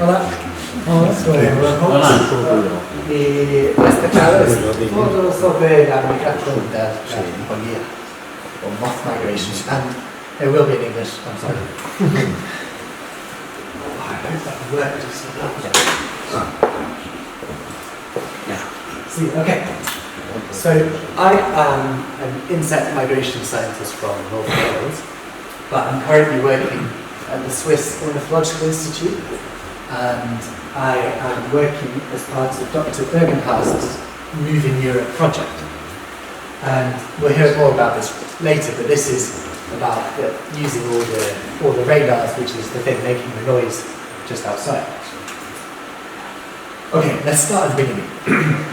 Hola. Soy Mariposas y esta charla es todo sobre la migración de la poliía, or moth migration, and it will be in English, I'm sorry. I hope that worked just a little. See, okay. So I am an insect migration scientist from North Wales, but I'm currently working at the Swiss Ornithological Institute, and I am working as part of Dr. Bergenhast's Moving Europe project. And we'll hear more about this later, but this is about using all the radars, which is the thing making the noise just outside. Okay, let's start at the beginning.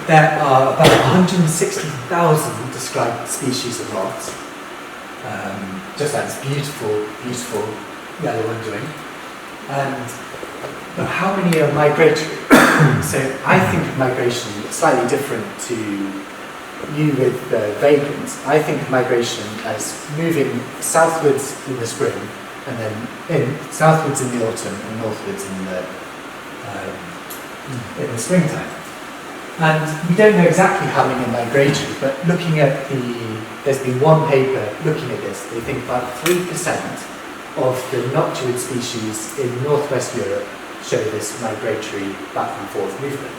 There are about 160,000 described species of moths. Just like this beautiful, beautiful yellow undoing. But how many are migratory? So I think of migration slightly different to you with vagrants. I think of migration as moving southwards in the spring, and then southwards in the autumn, and northwards in the springtime. And we don't know exactly how many are migratory, but looking at there's been one paper looking at this. They think about 3% of the noctuid species in northwest Europe show this migratory back and forth movement.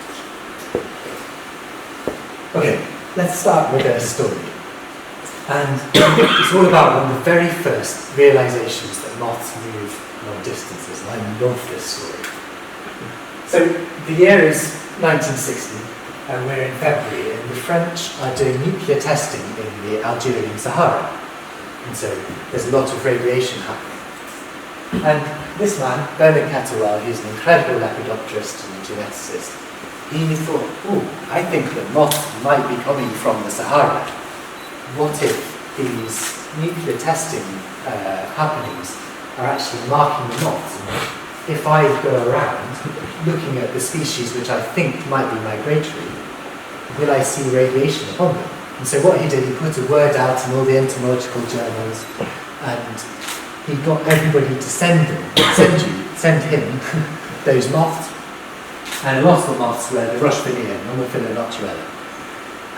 Okay, let's start with a story. And it's all about one of the very first realizations that moths move long distances, and I love this story. So the year is 1960, and we're in February, and the French are doing nuclear testing in the Algerian Sahara. And so there's a lot of radiation happening. And this man, Bernard Catterwell, he's an incredible lepidopterist and geneticist, he thought, I think that moths might be coming from the Sahara. What if these nuclear testing happenings are actually marking the moths? If I go around looking at the species which I think might be migratory, will I see radiation upon them? And so what he did, he put a word out in all the entomological journals, and he got everybody to send him those moths. And a lot of the moths were the Rushvenia and Monophila noctuella.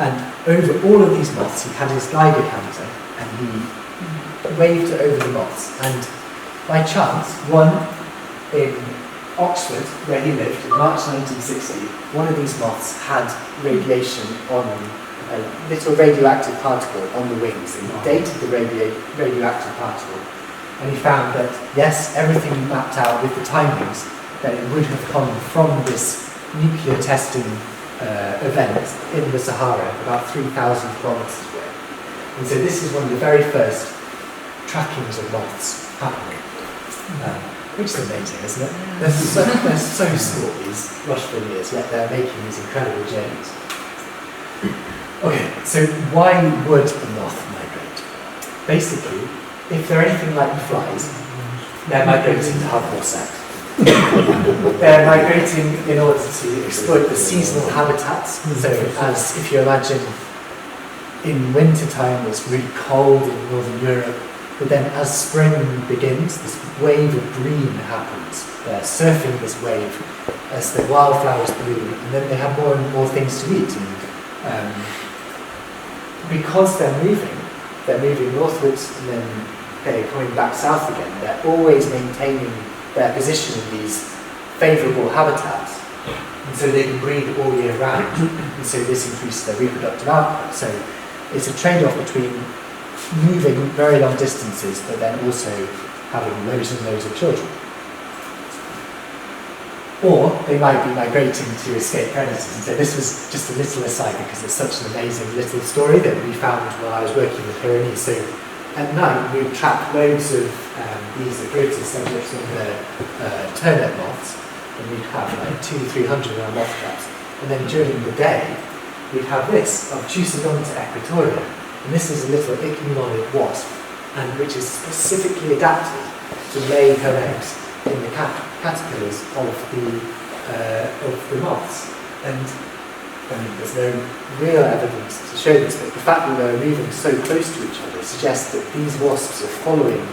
And over all of these moths, he had his Geiger counter, and he waved it over the moths. And by chance, one in Oxford, where he lived, in March 1960, one of these moths had radiation on a little radioactive particle on the wings, and he dated the radioactive particle, and he found that, yes, everything mapped out with the timings, that it would have come from this nuclear testing event in the Sahara, about 3,000 kilometers away. And so this is one of the very first trackings of moths happening. Which is amazing, isn't it? They're so small, these Rushvenias, yet they're making these incredible journeys. Okay, so why would a moth migrate? Basically, if they're anything like the flies, they're migrating to have more sex. They're migrating in order to exploit the seasonal habitats. So as if you imagine in winter time it's really cold in northern Europe, but then as spring begins, this wave of green happens. They're surfing this wave as the wildflowers bloom, and then they have more and more things to eat. And because they're moving northwards, and then they're coming back south again, they're always maintaining their position in these favourable habitats. And so they can breed all year round. And so this increases their reproductive output. So it's a trade-off between moving very long distances, but then also having loads and loads of children. Or they might be migrating to escape predators. And so this was just a little aside because it's such an amazing little story that we found while I was working with Pyrenees. So at night we would trap loads of these agritis subjects on the turnip moths, and we'd have like 200-300 in our moth traps. And then during the day we'd have this of Chusadonta equatoria. And this is a little ichneumonic wasp, and which is specifically adapted to lay her eggs in the caterpillars of the moths. And there's no real evidence to show this, but the fact that they're moving so close to each other suggests that these wasps are following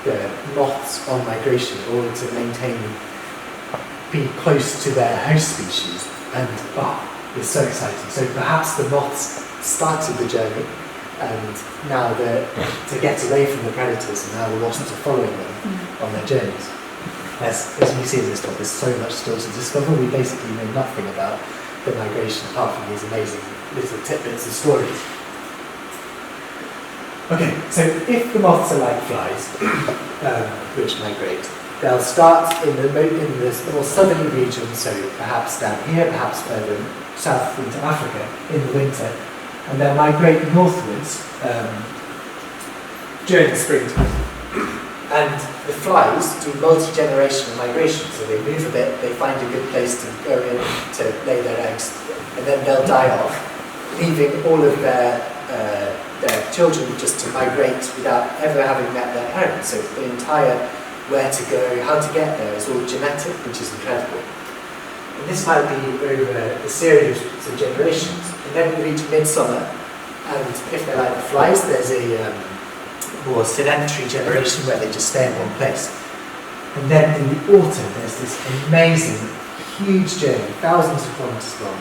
the moths on migration in order to maintain be close to their host species, and it's so exciting. So perhaps the moths started the journey, and now they're to get away from the predators, and now the wasps are following them on their journeys. As we see in this talk, there's so much still to discover. We basically know nothing about the migration apart from these amazing little tidbits of stories. Okay, so if the moths are like flies, which migrate, they'll start in the more southerly region, so perhaps down here, perhaps further south into Africa in the winter, and they'll migrate northwards during the springtime. And the flies do multi-generational migration, so they move a bit, they find a good place to go in to lay their eggs, and then they'll die off, leaving all of their children just to migrate without ever having met their parents. So the entire where to go, how to get there is all genetic, which is incredible. And this might be over a series of generations. And then we reach midsummer, and if they're like the flies, there's a more sedentary generation where they just stay in one place. And then in the autumn, there's this amazing, huge journey, thousands of kilometres long,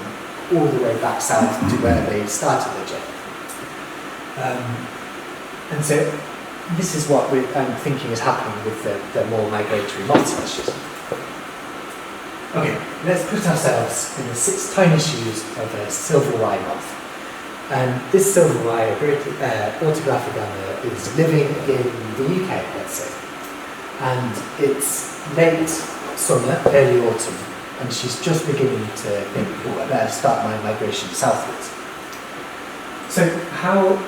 all the way back south to where they started their journey. And so this is what I'm thinking is happening with the more migratory moth species. Okay, let's put ourselves in the 6 tiny shoes of a silver Y moth. And this silver Y, autographigana, is living in the UK, let's say. And it's late summer, early autumn, and she's just beginning to think, I better start my migration southwards. So how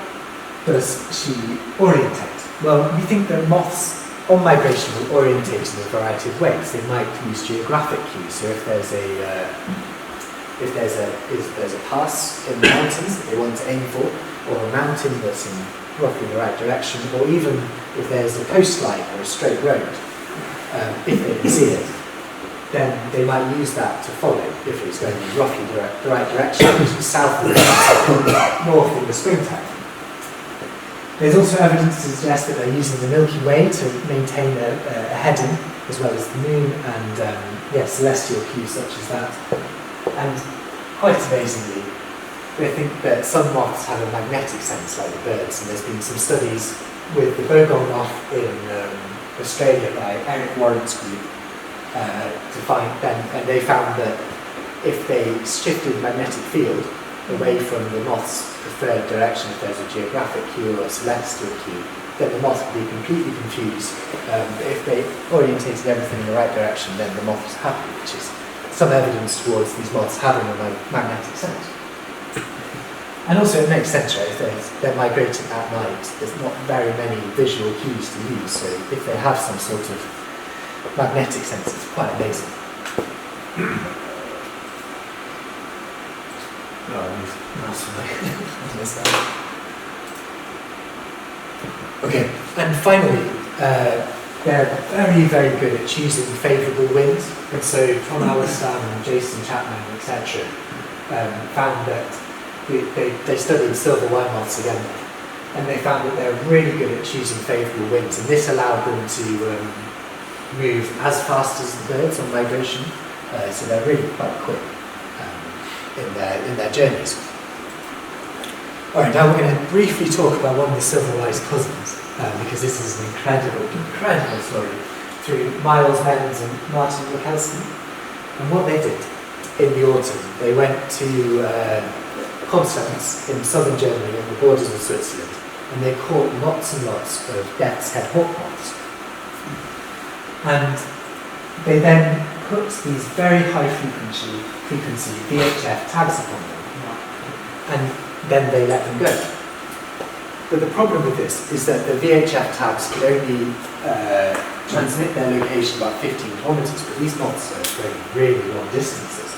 does she orientate? Well, we think that moths on migration will orientate in a variety of ways. They might use geographic cues. So if there's a pass in the mountains that they want to aim for, or a mountain that's in roughly the right direction, or even if there's a coastline or a straight road, if they can see it, then they might use that to follow if it's going in roughly the right direction, which is south of the north in the springtime. There's also evidence to suggest that they're using the Milky Way to maintain a heading, as well as the moon and celestial cues such as that. And quite amazingly, they think that some moths have a magnetic sense like the birds, and there's been some studies with the bogong moth in Australia by Eric Warren's group to find them, and they found that if they shifted the magnetic field away from the moth's preferred direction, if there's a geographic cue or a celestial cue, then the moth would be completely confused. But if they orientated everything in the right direction, then the moth was happy, which is some evidence towards these moths having a magnetic sense. And also it makes sense, right? If they're migrating at night, there's not very many visual cues to use, so if they have some sort of magnetic sense, it's quite amazing. Okay, and finally, they're very, very good at choosing favourable winds. And so Tom Allistam and Jason Chapman, etc., found that they studied silver Y moths again, and they found that they're really good at choosing favourable winds, and this allowed them to move as fast as the birds on migration, so they're really quite quick in their journeys. Alright, now we're going to briefly talk about one of the silver Y's cousins, because this is an incredible story through Miles Menz and Martin Mikulski. And what they did in the autumn, they went to Konstanz in southern Germany on the borders of Switzerland, and they caught lots and lots of death's head hawk moths. And they then put these very high frequency VHF tags upon them, and then they let them go. But the problem with this is that the VHF tags could only transmit their location about 15 kilometers, but these moths are going really long distances.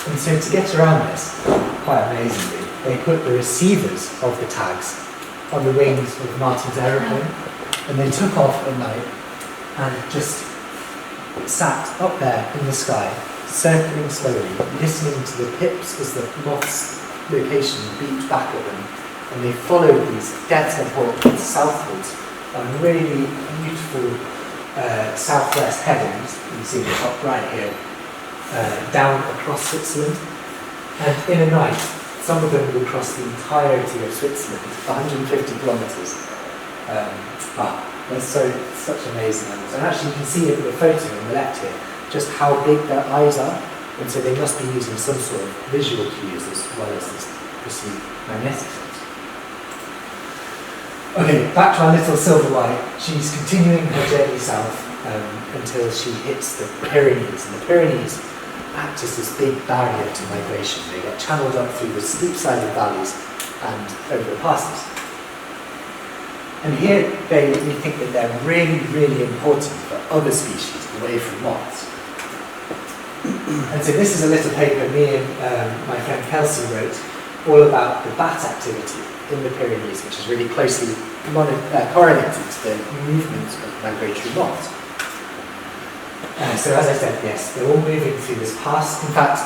And so to get around this, quite amazingly, they put the receivers of the tags on the wings of Martin's aeroplane, and they took off at night and just sat up there in the sky, circling slowly, listening to the pips as the moth's location beat back at them, and they followed these death's head hawks southwards on really beautiful southwest headings, you can see the top right here, down across Switzerland. And in a night, some of them will cross the entirety of Switzerland, 150 kilometres. They're such amazing animals. And actually you can see in the photo on the left here, just how big their eyes are. And so they must be using some sort of visual cues as well as this perceived magnetic sense. Okay, back to our little silver white. She's continuing her journey south until she hits the Pyrenees. And the Pyrenees act as this big barrier to migration. They get channeled up through the steep-sided valleys and over the passes. And here we think that they're really, really important for other species away from moths. And so this is a little paper me and my friend Kelsey wrote all about the bat activity in the Pyrenees, which is really closely correlated to the movement of migratory moths. So as I said, yes, they're all moving through this pass. In fact,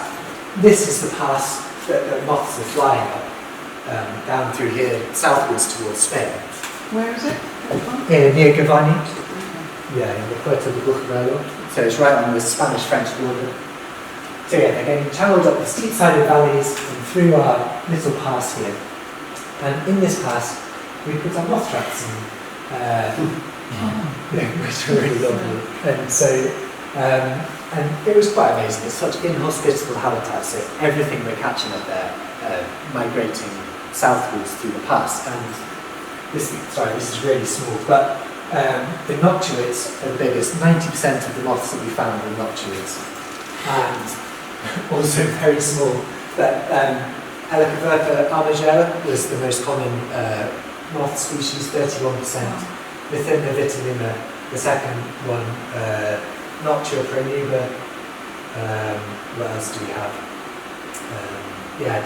this is the pass that the moths are flying up, down through here, southwards towards Spain. Where is it? Near Gavani. Yeah, in the Puerto de Bujarelo. So it's right on the Spanish-French border. So yeah, they're getting channeled up the steep-sided valleys and through our little pass here. And in this pass, we put our moth traps in, which were really lovely. And so, and it was quite amazing. It's such inhospitable habitat, so everything we're catching up there, migrating southwards through the pass. And this is really small, but the noctuids are the biggest. 90% of the moths that we found were noctuids. And also very small, but Helicoverpa armigera was the most common moth species, 31%. Within vitamina, the second one, Noctua pronuba. What else do we have?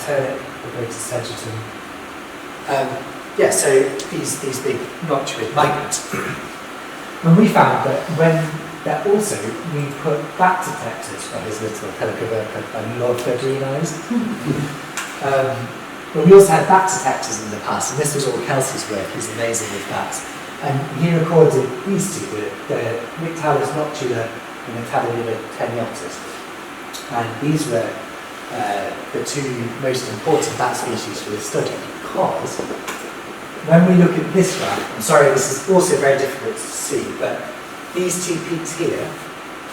Turnip, the greatest sedgetum. So these big noctuid migrants. And we found that when that also we put bat detectors on his little Helicoverpa. I love their green eyes. But we also had bat detectors in the past, and this was all Kelsey's work. He's amazing with bats. And he recorded these two, the Nyctalis noctula and the Tadalina teniotis. And these were the two most important bat species for this study, because when we look at this graph, I'm sorry, this is also very difficult to see, but these two peaks here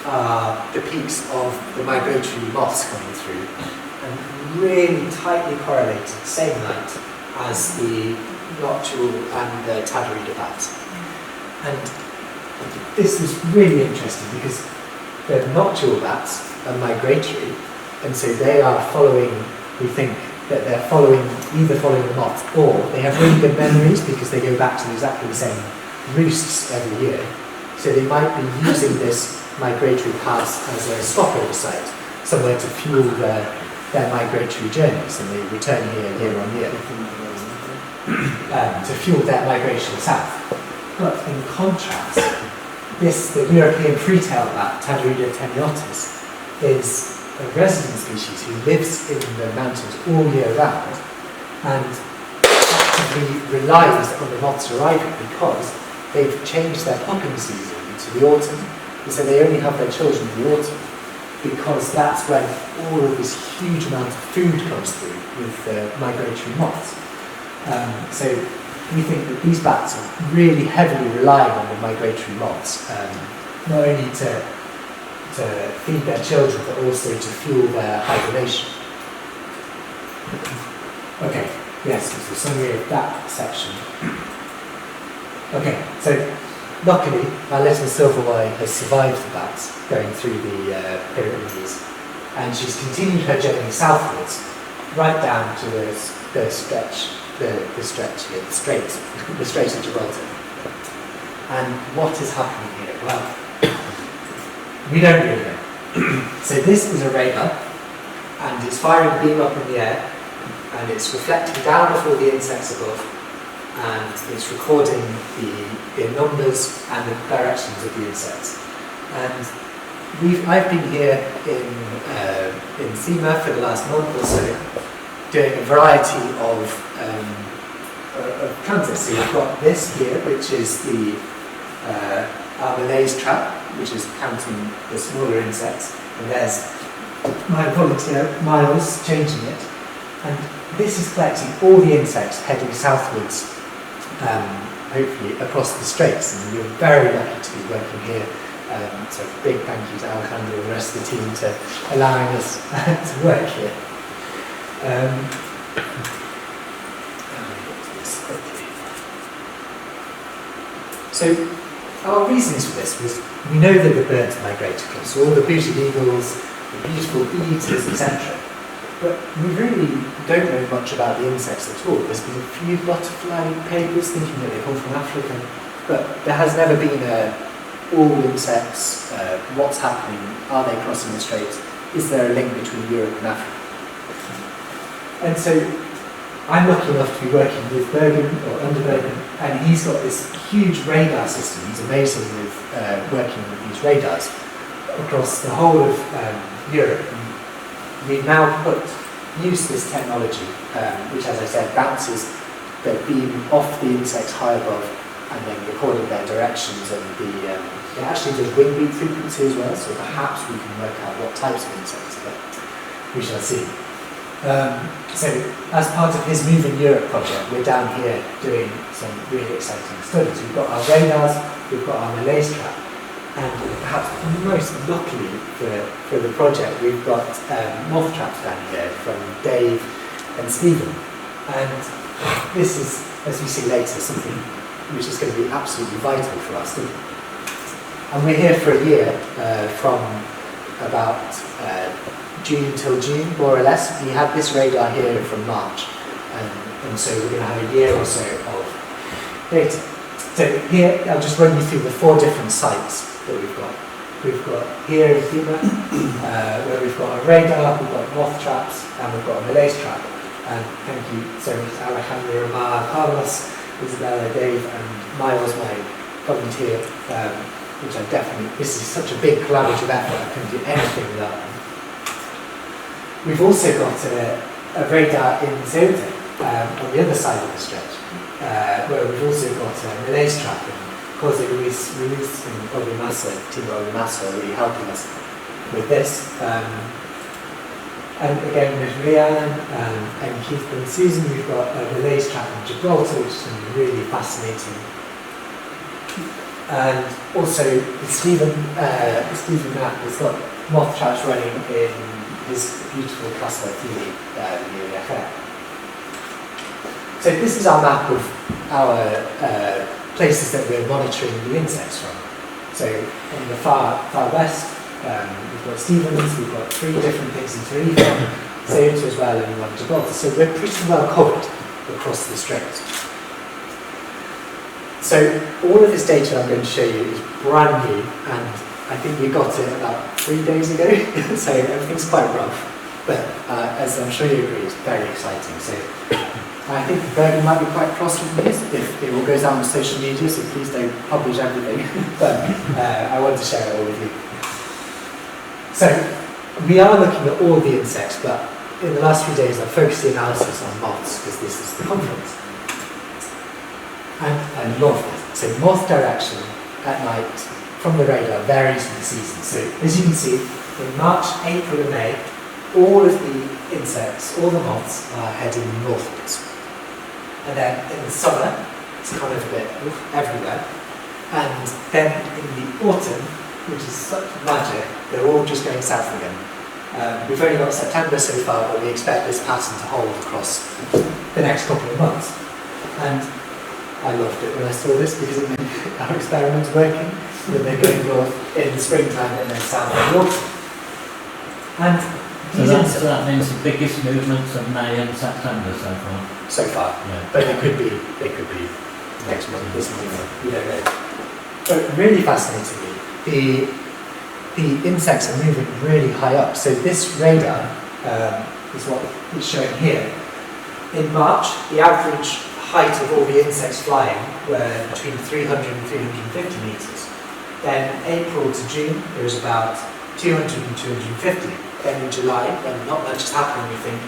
are the peaks of the migratory moths coming through, and really tightly correlated, same night, as the noctule and the Tadarida bats. And this is really interesting because the noctule bats are migratory, and so they are following, we think that they're either following the moths, or they have really good memories because they go back to exactly the same roosts every year. So they might be using this migratory pass as a stopover site, somewhere to fuel their migratory journeys, and they return here year on year to fuel their migration south. But in contrast, the European free-tailed bat, Tadarida teniotis, is a resident species who lives in the mountains all year round and actively relies on the moths arriving because they've changed their pupping season to the autumn, and so they only have their children in the autumn, because that's when all of this huge amount of food comes through with the migratory moths. So we think that these bats are really heavily relying on the migratory moths, not only to feed their children, but also to fuel their hibernation. Okay, yes, it's a summary of that section. Okay, so luckily, our little silver white has survived the bats going through the Pyrenees, and she's continued her journey southwards, right down to the stretch here, the Strait of Gibraltar. And what is happening here? Well, we don't really know. So this is a radar, and it's firing a beam up in the air, and it's reflecting down off all the insects above, and it's recording the numbers and the directions of the insects. And I've been here in SEMA for the last month or so, doing a variety of transits. So you've got this here, which is the our Malaise trap, which is counting the smaller insects, and there's my volunteer Miles changing it. And this is collecting all the insects heading southwards, hopefully across the straits, and we're very lucky to be working here. So big thank you to Alejandro and the rest of the team to allowing us to work here. So our reasons for this was, we know that the birds migrate across, all the booted eagles, the beautiful bee-eaters, etc. But we really don't know much about the insects at all. There's been a few butterfly papers thinking that they come from Africa, but there has never been all insects, what's happening, are they crossing the straits, is there a link between Europe and Africa? And so I'm lucky enough to be working with Bergen, or under Bergen, and he's got this huge radar system. He's amazing with working with these radars across the whole of Europe. And we've now used this technology, which, as I said, bounces the beam off the insects high above and then recording their directions, and it actually does wing beat frequency as well, so perhaps we can work out what types of insects, but we shall see. So, as part of his Move in Europe project, we're down here doing some really exciting studies. We've got our radars, we've got our Malaise trap, and perhaps most luckily for the project, we've got moth traps down here from Dave and Stephen. And this is, as we see later, something which is going to be absolutely vital for us. And we're here for a year, from about June till June, more or less. We had this radar here from March, and so we're going to have a year or so of data. So here, I'll just run you through the 4 different sites that we've got. We've got here in Lima, where we've got a radar, we've got moth traps, and we've got a Malaise trap. And thank you so much to Alejandro, Omar, Carlos, Isabella, Dave, and Miles, my volunteer, which I definitely, this is such a big collaborative effort, I couldn't do anything without them. We've also got a radar in Segundo, on the other side of the stretch, where we've also got a Malaise trap, and Jose Luis and Olimasa, Timo Olimasa, are really helping us with this. And again, with Rian and Keith and Susan, we've got a Malaise trap in Gibraltar, which is going to be really fascinating. And also, Stephen Knapp has got moth traps running in his beautiful Casa Fili near Yacher. So this is our map of our places that we're monitoring the insects from. So on the far west, we've got Stevens, we've got 3 different things in Tarifa, Ceuta as well, and one Gibraltar. So we're pretty well covered across the straits. So all of this data I'm going to show you is brand new, and I think we got it about 3 days ago, so everything's quite rough. But as I'm sure you agree, it's very exciting. So I think Bergen might be quite cross with this if it all goes out on social media, so please don't publish everything. But I wanted to share it all with you. So we are looking at all the insects, but in the last few days I've focused the analysis on moths, because this is the conference. And I love this. So moth direction at night from the radar varies with the season. So as you can see, in March, April and May, all of the insects, all the moths are heading northwards. And then in the summer, it's kind of a bit everywhere. And then in the autumn, which is such magic, they're all just going south again. We've only got September so far, but we expect this pattern to hold across the next couple of months. And I loved it when I saw this, because it made our experiments working, that they're going north in the springtime and then south in the autumn. And so that means the biggest movements of May and September so far? So far, yeah. But they could be next month, this month, we don't know. But really fascinatingly, the insects are moving really high up. So this radar is what it's showing here. In March, the average height of all the insects flying were between 300 and 350 metres. Then April to June, there was about 200 and 250. Then in July, when not much is happening, we think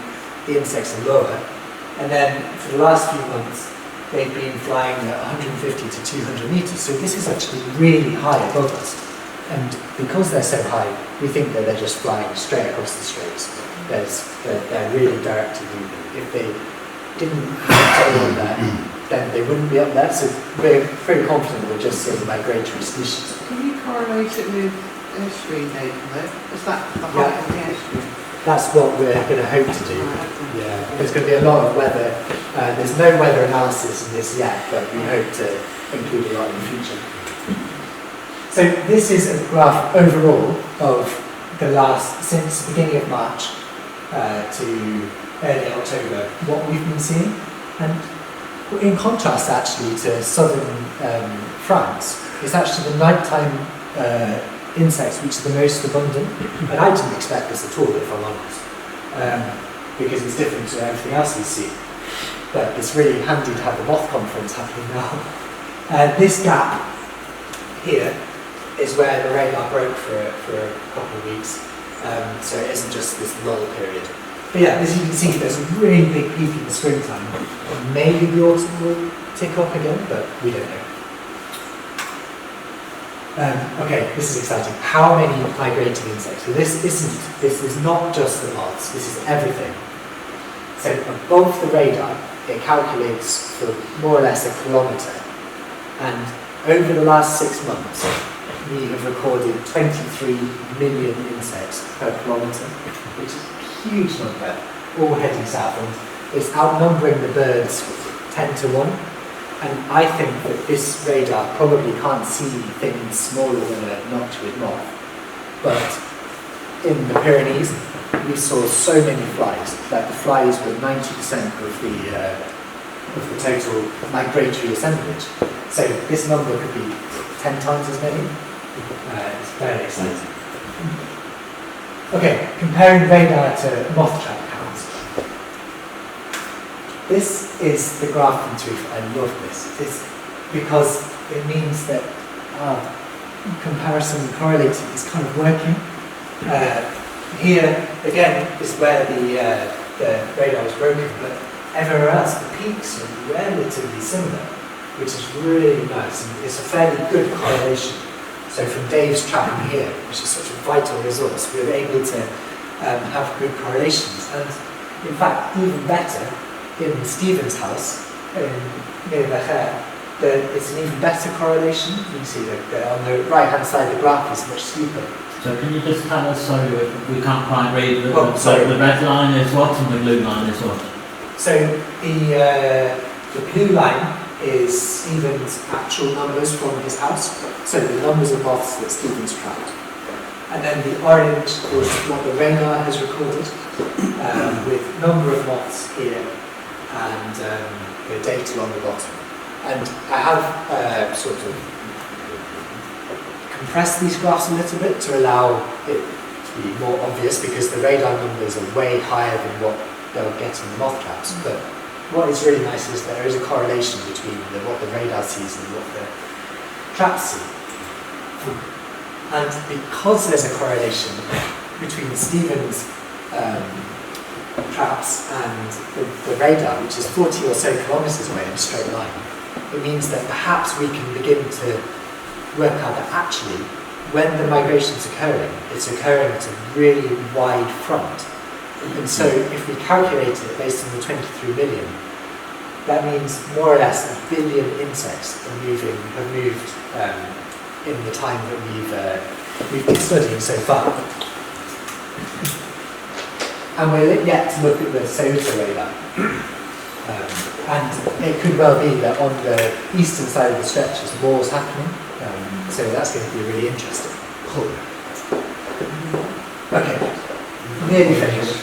the insects are lower. And then for the last few months, they've been flying at 150 to 200 meters. So this is actually really high above us. And because they're so high, we think that they're just flying straight across the straits. They're really directly moving. If they didn't have on there, then they wouldn't be up there. So we're pretty confident we're just seeing migratory species. Can you correlate it with airstream data? Is that the height of the airstream? That's what we're going to hope to do. Yeah, there's going to be a lot of weather. There's no weather analysis in this yet, but we hope to include a lot in the future. So this is a graph overall of the since the beginning of March to early October, what we've been seeing. And in contrast actually to southern France, it's actually the nighttime insects which are the most abundant. And I didn't expect this at all, if I'm honest, because it's different to everything else we see. But it's really handy to have the moth conference happening now. This gap here is where the radar broke for a couple of weeks. So it isn't just this lull period. But yeah, as you can see, there's a really big peak in the springtime. Maybe the autumn will tick up again, but we don't know. Okay, this is exciting. How many migrating insects? So this is not just the moths, this is everything. So above the radar, it calculates for more or less a kilometre. And over the last 6 months, we have recorded 23 million insects per kilometre, which is a huge number, all heading south. And it's outnumbering the birds 10 to 1. And I think that this radar probably can't see things smaller than a noctuid moth. But in the Pyrenees, we saw so many flies that the flies were 90% of the total migratory assemblage. So this number could be 10 times as many. It's very exciting. Okay, comparing radar to moth trap counts. This is the graph from TÜV. I love this. It's because it means that comparison and correlating is kind of working. Here, again, is where the radar was broken, but everywhere else, the peaks are relatively similar, which is really nice, and it's a fairly good correlation. So from Dave's trapping here, which is such a vital resource, we were able to have good correlations, and in fact, even better, in Stephen's house, near Becher, it's an even better correlation. You can see that on the right-hand side of the graph is much steeper. So can you just tell us, sorry, we can't quite read, sorry. The red line is what and the blue line is what? So the blue line is Stephen's actual numbers from his house, so the numbers of moths that Stephen's trapped. And then the orange is what the radar has recorded, with number of moths here and the data on the bottom. And I have sort of compressed these graphs a little bit to allow it to be more obvious, because the radar numbers are way higher than what they'll get in the moth traps. But what is really nice is there is a correlation between what the radar sees and what the traps see. And because there's a correlation between Stephen's traps and the radar, which is 40 or so kilometres away in a straight line, it means that perhaps we can begin to work out that actually, when the migration's occurring, it's occurring at a really wide front. And so if we calculate it based on the 23 million, that means more or less 1 billion insects have moved in the time that we've been studying so far. And we're yet to look at the Segundo radar. And it could well be that on the eastern side of the stretch there's wars happening. So that's going to be really interesting. Cool. Okay, nearly finished.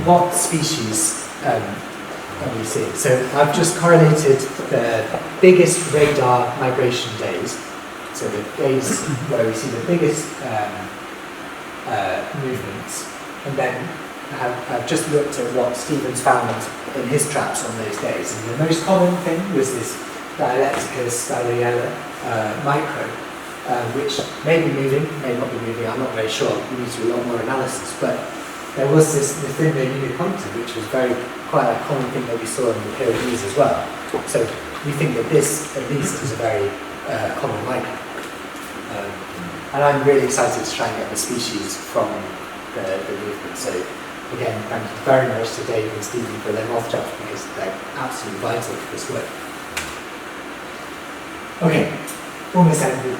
What species are we seeing? So I've just correlated the biggest radar migration days. So the days where we see the biggest movements, and then I've just looked at what Stephen's found in his traps on those days. And the most common thing was this Dialecticus styliella micro, which may be moving, may not be moving, I'm not very sure. We need to do a lot more analysis. But there was the thing they unipuncture, which was quite a common thing that we saw in the Pyrenees as well. So we think that this, at least, is a very common lichen. And I'm really excited to try and get the species from the movement. So again, thank you very much to Dave and Stephen for their moth traps, because they're absolutely vital for this work. Okay, almost ended.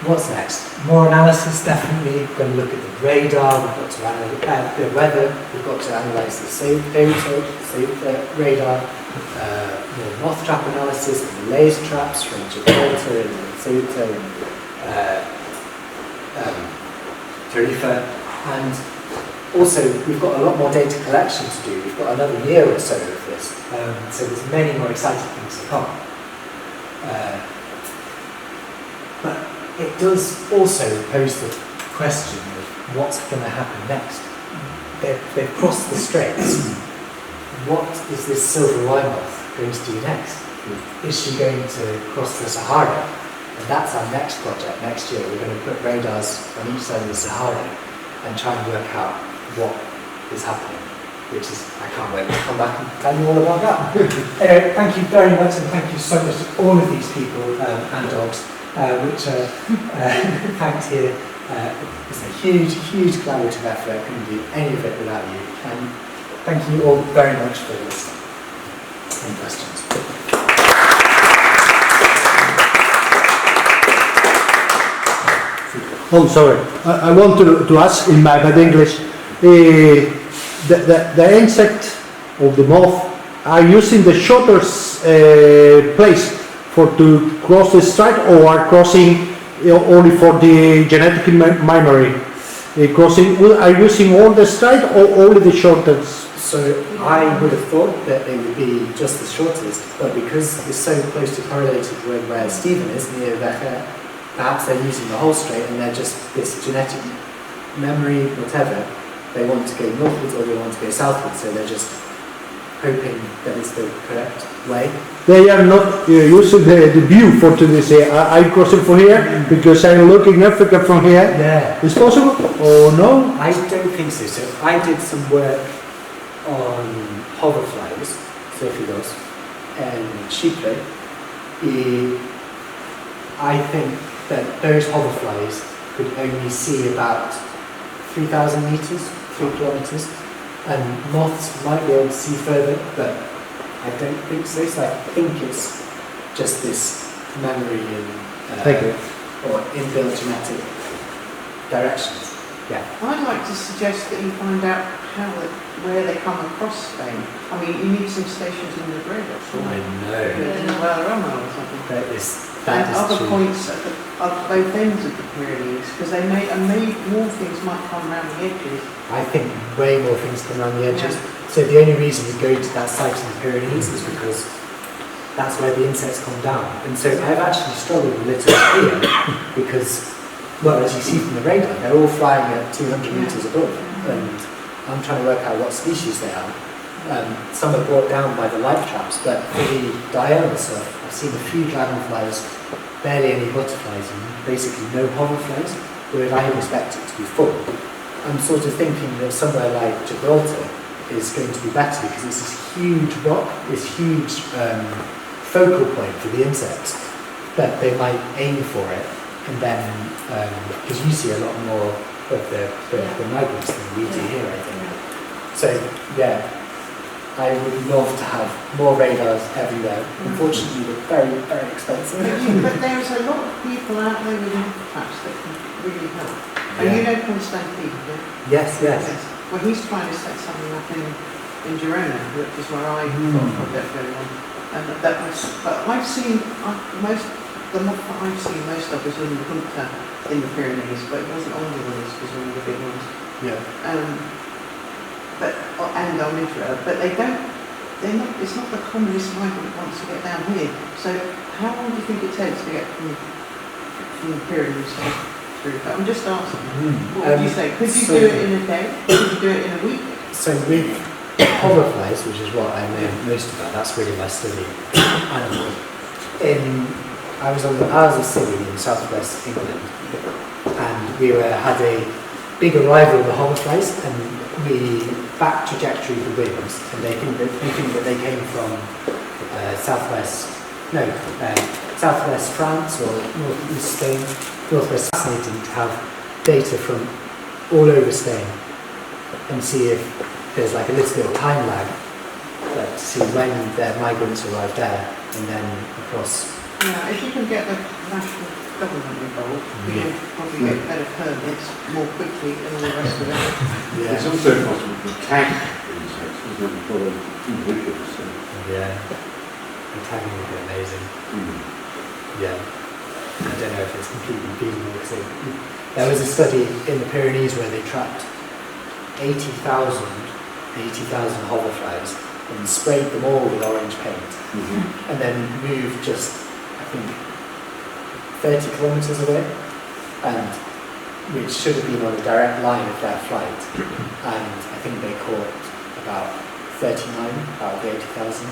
What's next? More analysis, definitely. We're going to look at the radar, we've got to analyse the weather, we've got to analyse the radar, more moth trap analysis, and the laser traps from Gibraltar and Segundo and Tarifa. And also, we've got a lot more data collection to do. We've got another year or so of this. So there's many more exciting things to come. But it does also pose the question of what's going to happen next. They've crossed the straits. What is this silver eye moth going to do next? Is she going to cross the Sahara? And that's our next project. Next year we're going to put radars on each side of the Sahara and try and work out what is happening, which is, I can't wait to come back and tell you all about that. Anyway, thank you very much, and thank you so much to all of these people and dogs. Which thanks here. It's a huge, huge collaborative effort. I couldn't do any of it without you. And thank you all very much for listening. Any questions? Oh, sorry. I want to ask in my bad English. The insect or the moth are using the shortest place to cross the strait, or are crossing only for the genetic memory crossing? Are using all the strait or only the shortest? So I would have thought that they would be just the shortest, but because it's so closely correlated with where Stephen is, near Vecher, perhaps they're using the whole strait and they're just this genetic memory, whatever. They want to go northwards or they want to go southwards, so they're just hoping that it's the correct way. They are not using the view for to say I'm crossing from here because I'm looking Africa from here. Yeah. Is possible or no? I don't think so. So I did some work on hoverflies, Sophilos, and Chypre. I think that those hoverflies could only see about 3,000 meters, 3 kilometers. And moths might be able to see further, but I don't think so. So I think it's just this memory or inbuilt genetic directions. Yeah. I'd like to suggest that you find out where they come across Spain. I mean, you need some stations in the grid or something. I know. Or something. That is Other true. points at both ends of the Pyrenees, because they may more things might come around the edges. I think way more things come around the edges. Yeah. So the only reason we go to that site in the Pyrenees is because that's where the insects come down. And so I've actually struggled a little here because, well, as you see from the radar, they're all flying at 200 meters above, and I'm trying to work out what species they are. Some are brought down by the light traps, but for the diurnal stuff, I've seen a few dragonflies, barely any butterflies, and basically no hoverflies, whereas I expect it to be full. I'm sort of thinking that somewhere like Gibraltar is going to be better because it's this huge rock, this huge focal point for the insects, but they might aim for it, and then, because you see a lot more of the migrants than we do here, I think. So, yeah, I would love to have more radars everywhere. Unfortunately, they're very, very expensive. But there's a lot of people out there with traps that can really help. And you know Constantine, yeah? Yes. Well, he's trying to set something up in Girona, which is where I got a project going on. And that was, but I've seen the moth that I've seen most of was in the Hunter in the Pyrenees, but it wasn't on the ones, it was one of the big ones. Yeah. And Almitra, but they're not, it's not the commonest migrant wants to get down here. So how long do you think it takes to get from the Pyrenees through? I'm just asking. What would you say? Could you do it in a day? Could you do it in a week? So with hoverflies, which is what I know most about, that's really my study animal. I was a city in southwest England, and we had a big arrival of the hoverflies, and we back trajectory the wings, and they think that they came from southwest France or northeast Spain. Northwest. Fascinating to have data from all over Spain and see if there's like a little bit of time lag, like to see when their migrants arrived there and then across. Yeah, if you can get the national government involved, you can probably get better permits more quickly and all the rest of it. Yeah. It's also possible to tag insects, isn't it? Follow individuals. Yeah. The tagging would be amazing. Yeah. I don't know if it's completely feasible because there was a study in the Pyrenees where they trapped 80,000 hoverflies and sprayed them all with orange paint and then moved just, I think, 30 kilometres away, and which should have been on a direct line of their flight, and I think they caught about 39 out of the 80,000.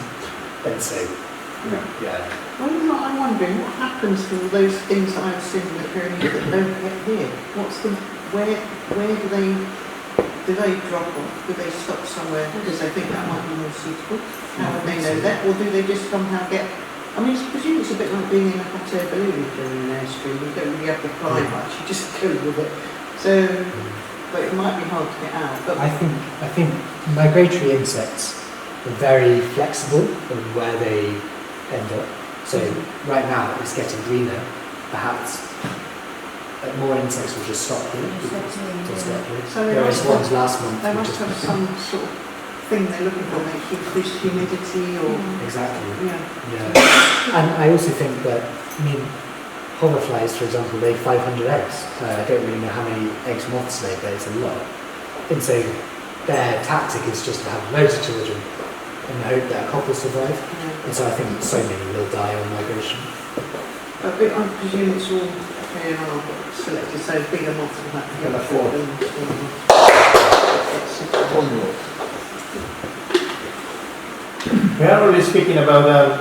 And so, yeah. Well, I'm wondering what happens to all those things that I've seen in the Pyrenees that don't get here. Where do they drop off? Do they stop somewhere because they think that might be more suitable? How would they know that? Or do they just somehow get... I mean, I presume it's a bit like being in a hot air balloon if you're in an airstream. You don't really have to fly much, you just go with it. So, but it might be hard to get out. But I think migratory insects are very flexible in where they end up. So right now it's getting greener. Perhaps more insects will just stop here. So whereas ones last month they were must just have some sort of thing they're looking for, like increased humidity or... exactly. Yeah. And I also think that, I mean, hoverflies, for example, lay 500 eggs. I don't really know how many eggs moths lay, but it's a lot. And so their tactic is just to have loads of children and hope that a couple survive. And so I think so many will die on migration. But I presume it's all KNR selected, so bigger moths will have to go before them. We are already speaking about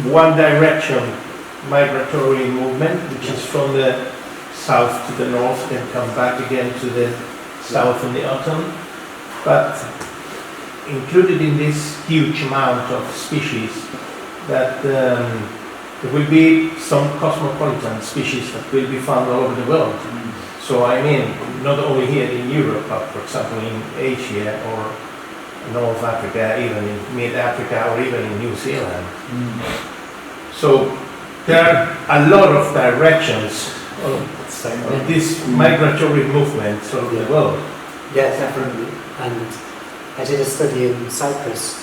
one direction migratory movement, which is from the south to the north, then come back again to the south in the autumn. But included in this huge amount of species, that there will be some cosmopolitan species that will be found all over the world. So I mean, not only here in Europe, but for example in Asia or North Africa, even in mid-Africa or even in New Zealand. So there are a lot of directions of this migratory movement all over the world. Yeah, definitely. And I did a study in Cyprus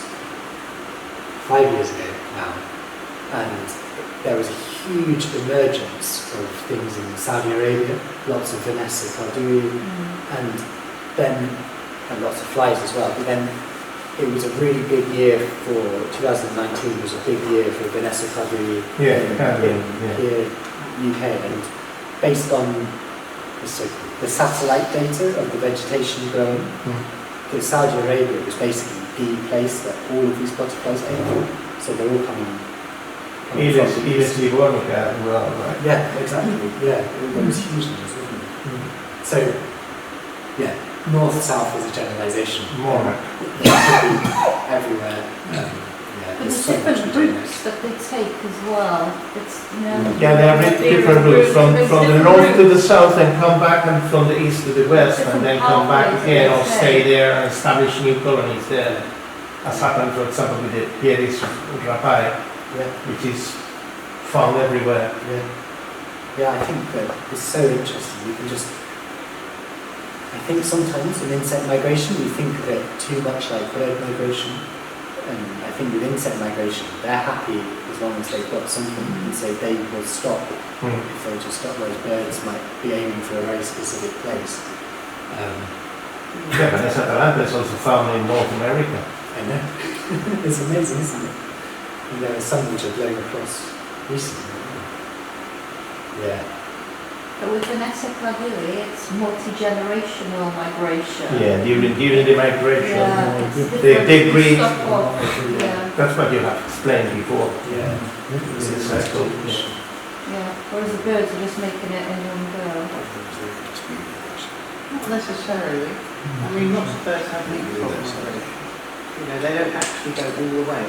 5 years ago now, and there was a huge emergence of things in Saudi Arabia, lots of Vanessa cardui, and lots of flies as well. But then it was a really big year for 2019. Was a big year for Vanessa cardui here UK, and based on the satellite data of the vegetation growing, in Saudi Arabia was basically the place that all of these butterflies came from. So they're all coming Even Livornica as well, right? Yeah, exactly. Yeah, it was huge numbers, wasn't it? So, yeah, north-south is a generalisation. More. Everywhere. But there's there's so much different we don't routes that they take as well. It's, Yeah, there are different routes from the north to the south and come back, and from the east to the west, and then come back again or stay there and establish new colonies there. As happened, for example, with the Pieris rapae, which is found everywhere. Yeah, I think that it's so interesting. You can just, I think sometimes in insect migration we think of it too much like bird migration, and I think with insect migration they're happy as long as they've got something, and so they will stop if they just stop. Those birds might be aiming for a very specific place. Yeah, but there's Atalanta is also found in North America. I know. It's amazing, isn't it? And there are some which are blown across recently. Yeah. But with Vanessa cardui, it's multi-generational migration. Yeah, during the migration, Yeah, they breed. Yeah. That's what you have explained before. Yeah. It's a cycle. Yeah. Whereas the birds are just making it in one go. Not necessarily. I mean, lots of birds have leapfrog migration. You know, they don't actually go all the way,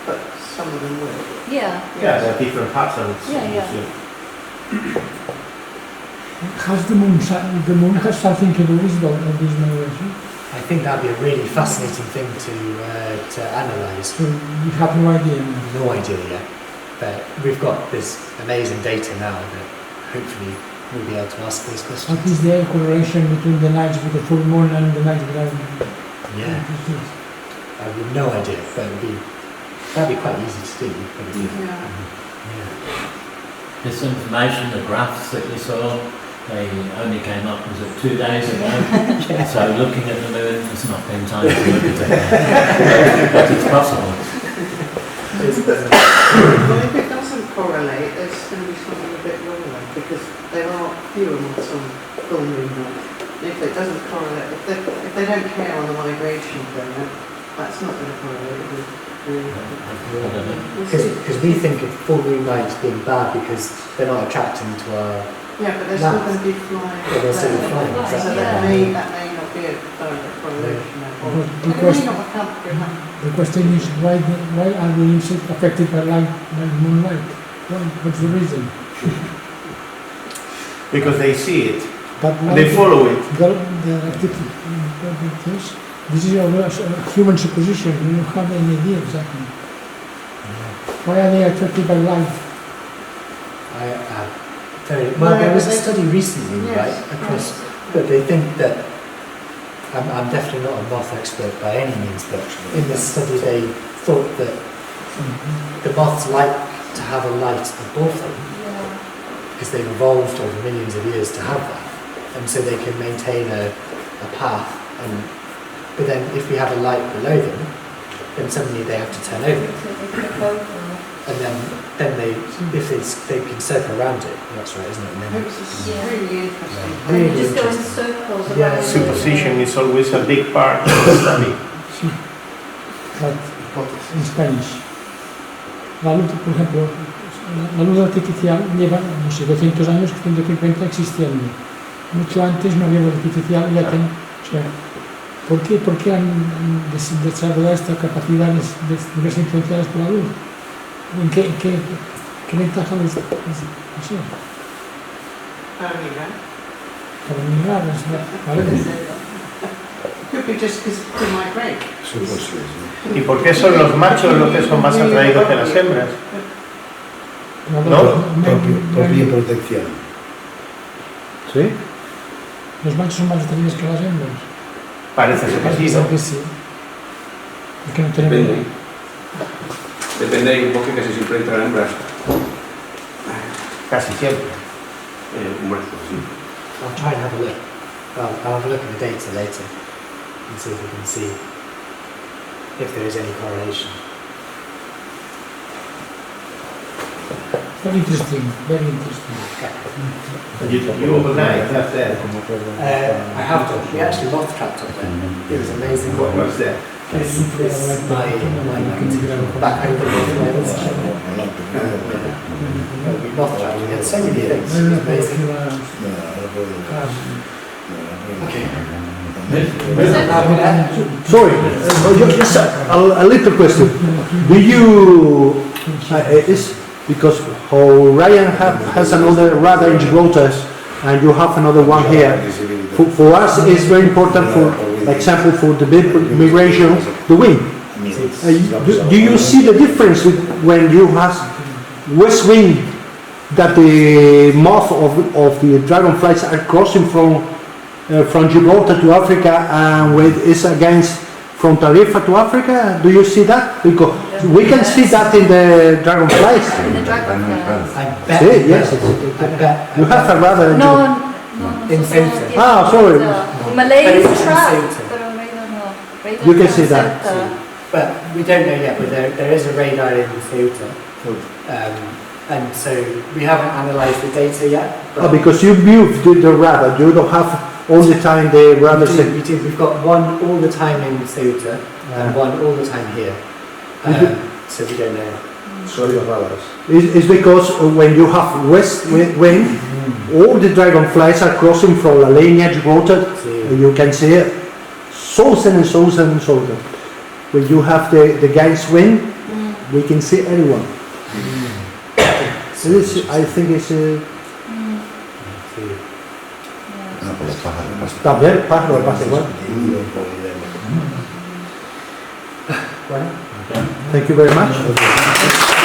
but some of them will. Yeah. Yeah, there are different patterns. Yeah. Has the moon has something to do with this migration? I think that'd be a really fascinating thing to analyse. So you have no idea. No idea yet, but we've got this amazing data now that hopefully we'll be able to ask those questions. What is the correlation between the nights with the full moon and the nights without? Yeah, I have no idea, but that'd be quite easy to do. Probably. Yeah. This information, the graphs that you saw, they only came up, was it 2 days ago? So looking at the moon has not been time to look at it. But it's possible. Well, if it doesn't correlate, there's going to be something a bit wrong there, because there are fewer months on full moon nights. If it doesn't correlate, if they don't care on the migration going, that's not going to correlate with Because we think of full moon nights being bad because they're not attracting to our. Yeah, but they're still going to be flying. Yeah, they're still flying, So exactly. that may not be a direct correlation. Or it may not account for enough. The question is why are the insects affected by light, by moonlight? What's the reason? Because they see it, But and they follow it. This is a human supposition. We don't have any idea exactly. Why are they attracted by light? Well, there was a study recently, right, across, but they think that, I'm definitely not a moth expert by any means, but in this study they thought that the moths like to have a light above them because they've evolved over millions of years to have that, and so they can maintain a path, but then if we have a light below them, then suddenly they have to turn over. And then they can circle around it. That's right, isn't it? And then, It's really interesting. And you just go in circles around. Yeah, Supposition is always a big part of the study. But en Spanish, la luz, por ejemplo, la luz artificial lleva, no sé, 200 años que 150 existiendo. Mucho antes no había luz artificial, o sea, ¿por qué han desarrollado esta capacidad de verse influenciadas por la luz? ¿Qué ventaja les pasó? Para migrar. Para migrar, ¿vale? Could be just because to migrate. ¿Y por qué son los machos los que son más atraídos que las hembras? Propia protección. ¿Sí? Los machos son más atraídos que las hembras. Parece ser que sí, ¿no? Que sí. Es que no tenemos. Depende de un poco que siempre entran hembras. Casi siempre. Bueno, sí. I'll try and have a look. I'll have a look at the data later and see if we can see if there is any correlation. Very interesting, very interesting. You overnight up there. I have done. We actually moth trapped up there. It was amazing. What was there? This is my back home in Wales. We moth trapped. We had so many things. It was amazing. Okay. Sorry, just a little question. Do you, because how Ryan has another radar in Gibraltar and you have another one here, for us it's very important, for example, for the migration, the wind. Do you see the difference when you have west wind, that the moth of the dragonflies are crossing from Gibraltar to Africa, and when it's against from Tarifa to Africa? Do you see that? Because we can see that in the dragonflies. In the dragonflies. I bet. See, yes. I bet. You have a radar. No, In Ceuta. Ah, sorry. Malay's But it's in trap, Ceuta. but on radar no. Radar You can trap see that. Ceuta. But we don't know yet, but there is a radar in Ceuta. And so we haven't analysed the data yet. Oh, because you moved the radar, you don't have all the time the radar. We do. We've got one all the time in Ceuta and one all the time here. So we don't know. Sólidos raros. It's because when you have west wind, all the dragonflies are crossing from the lineage water. You can see it. Southern and southern and southern. When you have the gales wind, we can see everyone. I think it's también pájaro pasa igual. Bueno, thank you very much.